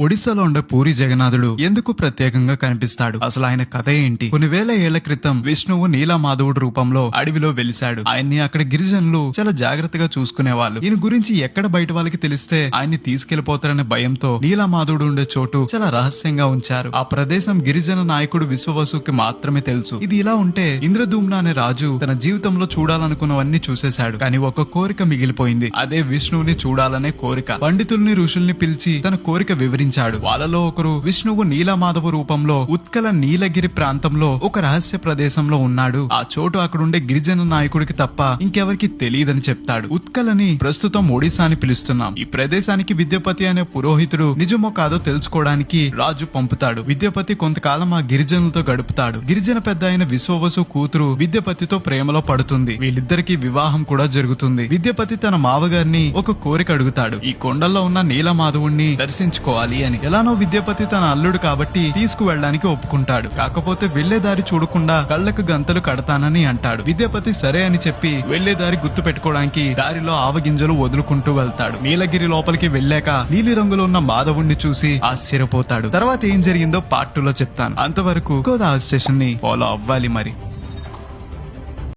ఒడిశాలో ఉండే పూరి జగన్నాథుడు ఎందుకు ప్రత్యేకంగా కనిపిస్తాడు? అసలు ఆయన కథ ఏంటి? కొన్ని వేల ఏళ్ల క్రితం విష్ణువు నీలమాధవుడు రూపంలో అడవిలో వెలిశాడు. ఆయన్ని అక్కడ గిరిజనులు చాలా జాగ్రత్తగా చూసుకునేవాళ్ళు. ఈయన గురించి ఎక్కడ బయట వాళ్ళకి తెలిస్తే ఆయన్ని తీసుకెళ్లిపోతారనే భయంతో నీలమాధవుడు ఉండే చోటు చాలా రహస్యంగా ఉంచారు. ఆ ప్రదేశం గిరిజన నాయకుడు విశ్వవసుకి మాత్రమే తెలుసు. ఇది ఇలా ఉంటే ఇంద్రధూమ్న అనే రాజు తన జీవితంలో చూడాలనుకున్నవన్నీ చూసేశాడు. కానీ ఒక కోరిక మిగిలిపోయింది. అదే విష్ణువుని చూడాలనే కోరిక. పండితుల్ని ఋషుల్ని పిలిచి తన కోరిక వివరించాడు. వాళ్ళలో ఒకరు విష్ణువు నీలమాధవ రూపంలో ఉత్కల నీలగిరి ప్రాంతంలో ఒక రహస్య ప్రదేశంలో ఉన్నాడు. ఆ చోటు అక్కడుండే గిరిజన నాయకుడికి తప్ప ఇంకెవరికి తెలియదని చెప్తాడు. ఉత్కలని ప్రస్తుతం ఒడిశా అని పిలుస్తున్నాం. ఈ ప్రదేశానికి విద్యాపతి అనే పురోహితుడు నిజమో కాదో తెలుసుకోవడానికి రాజు పంపుతాడు. విద్యాపతి కొంతకాలం ఆ గిరిజనులతో గడుపుతాడు. గిరిజన పెద్ద అయిన విశ్వవసు కూతురు విద్యాపతితో ప్రేమలో పడుతుంది. వీళ్ళిద్దరికి వివాహం కూడా జరుగుతుంది. విద్యాపతి తన మావగారిని ఒక కోరిక అడుగుతాడు. ఈ కొండల్లో ఉన్న నీలమాధవుణ్ణి దర్శించుకోవాలి అని. ఎలానో విద్యాపతి తన అల్లుడు కాబట్టి తీసుకువెళ్ళడానికి ఒప్పుకుంటాడు. కాకపోతే వెళ్లేదారి చూడకుండా కళ్లకు గంతలు కడతానని అంటాడు. విద్యాపతి సరే అని చెప్పి వెళ్లేదారి గుర్తు పెట్టుకోవడానికి దారిలో ఆవగింజలు వదులుకుంటూ వెళ్తాడు. నీలగిరి లోపలికి వెళ్లాక నీలి రంగులో ఉన్న మాధవుణ్ణి చూసి ఆశ్చర్యపోతాడు. తర్వాత ఏం జరిగిందో పార్ట్ 2 లో చెప్తాను. అంతవరకు గోదావరి స్టేషన్ ని ఫాలో అవ్వాలి మరి.